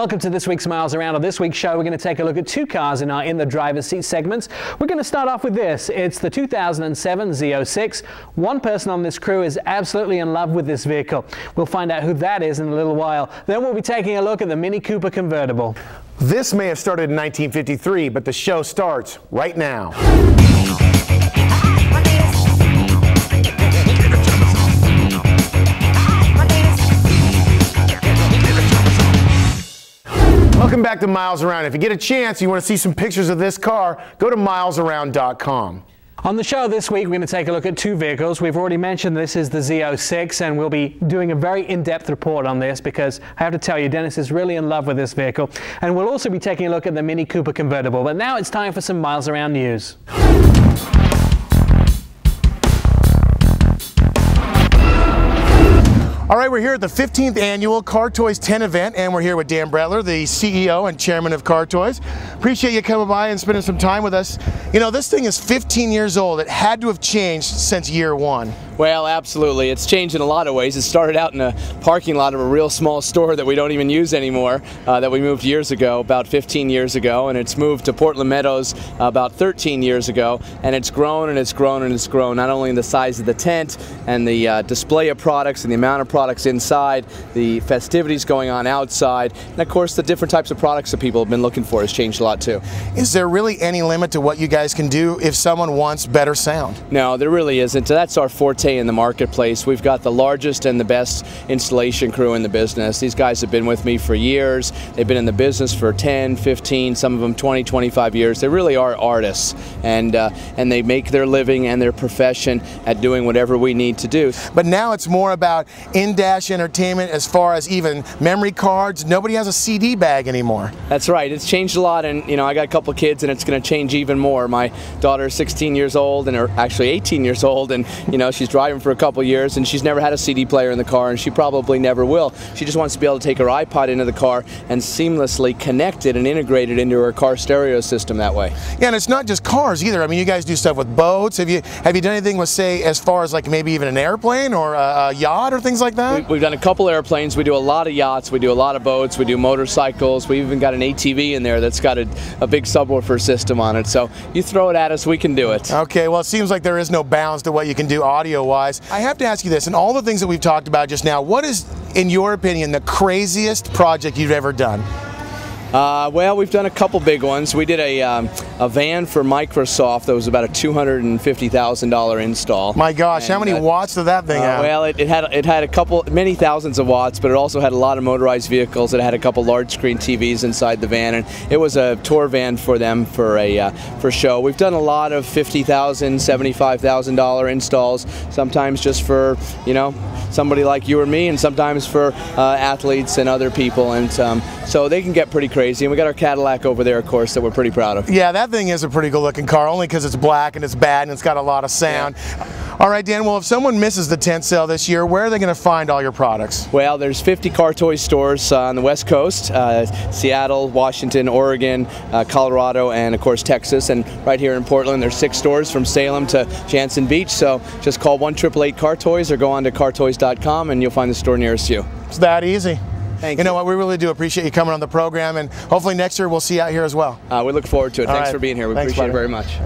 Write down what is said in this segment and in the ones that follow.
Welcome to this week's Miles Around. On this week's show, we're going to take a look at two cars in the driver's seat segments. We're going to start off with this. It's the 2007 Z06. One person on this crew is absolutely in love with this vehicle. We'll find out who that is in a little while. Then we'll be taking a look at the Mini Cooper convertible. This may have started in 1953, but the show starts right now. Welcome back to Miles Around. If you get a chance, you want to see some pictures of this car, go to milesaround.com. On the show this week, we're going to take a look at two vehicles. We've already mentioned this is the Z06, and we'll be doing a very in-depth report on this because I have to tell you, Dennis is really in love with this vehicle. And we'll also be taking a look at the Mini Cooper convertible. But now it's time for some Miles Around news. All right, we're here at the 15th annual Car Toys 10 event, and we're here with Dan Bretler, the CEO and chairman of Car Toys. Appreciate you coming by and spending some time with us. You know, this thing is 15 years old. It had to have changed since year one. Well, absolutely. It's changed in a lot of ways. It started out in a parking lot of a real small store that we don't even use anymore, that we moved years ago, about 15 years ago, and it's moved to Portland Meadows about 13 years ago, and it's grown and it's grown and it's grown, not only in the size of the tent and the display of products and the amount of products inside, the festivities going on outside, and of course the different types of products that people have been looking for has changed a lot too. Is there really any limit to what you guys can do if someone wants better sound? No, there really isn't. That's our forte in the marketplace. We've got the largest and the best installation crew in the business. These guys have been with me for years. They've been in the business for 10, 15, some of them 20, 25 years. They really are artists, and they make their living and their profession at doing whatever we need to do. But now it's more about in-dash entertainment as far as even memory cards. Nobody has a CD bag anymore. That's right. It's changed a lot, and you know, I got a couple kids and it's going to change even more. My daughter is 16 years old, and actually 18 years old, and you know, she's driving for a couple years and she's never had a CD player in the car, and she probably never will. She just wants to be able to take her iPod into the car and seamlessly connect it and integrate it into her car stereo system that way. Yeah, and it's not just cars either. I mean, you guys do stuff with boats. Have you done anything with, say, as far as like maybe even an airplane or a yacht or things like that? We've done a couple airplanes. We do a lot of yachts. We do a lot of boats. We do motorcycles. We even got an ATV in there that's got a big subwoofer system on it. So you throw it at us, we can do it. Okay, well, it seems like there is no bounds to what you can do audio-wise. I have to ask you this, and all the things that we've talked about just now, what is, in your opinion, the craziest project you've ever done? Well, we've done a couple big ones. We did a van for Microsoft that was about a $250,000 install. My gosh, and how many watts did that thing have? Well, it had many thousands of watts, but it also had a lot of motorized vehicles. It had a couple large screen TVs inside the van, and it was a tour van for them for show. We've done a lot of $50,000, $75,000 installs, sometimes just for, you know, somebody like you or me, and sometimes for athletes and other people, and so they can get pretty crazy. And we got our Cadillac over there, of course, that we're pretty proud of. Yeah, that thing is a pretty good looking car, only because it's black and it's bad and it's got a lot of sound. Yeah. All right, Dan, well, if someone misses the tent sale this year, where are they going to find all your products? Well, there's 50 Car Toys stores on the West Coast, Seattle, Washington, Oregon, Colorado, and of course Texas. And right here in Portland, there's 6 stores from Salem to Jantzen Beach. So just call 1-888 Car Toys or go on to cartoys.com and you'll find the store nearest you. It's that easy. Thank you know what, we really do appreciate you coming on the program, and hopefully next year we'll see you out here as well. We look forward to it. Thanks for being here. We appreciate it very much.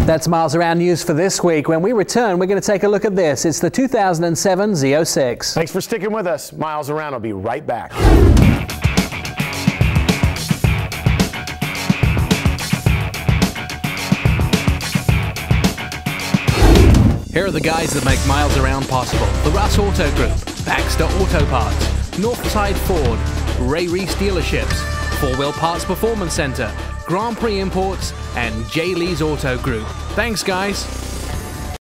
That's Miles Around news for this week. When we return, we're going to take a look at this. It's the 2007 Z06. Thanks for sticking with us. Miles Around will be right back. Here are the guys that make Miles Around possible. The Russ Auto Group, Baxter Auto Parts, Northside Ford, Ray Reese Dealerships, 4-Wheel Parts Performance Center, Grand Prix Imports, and J. Lee's Auto Group. Thanks, guys.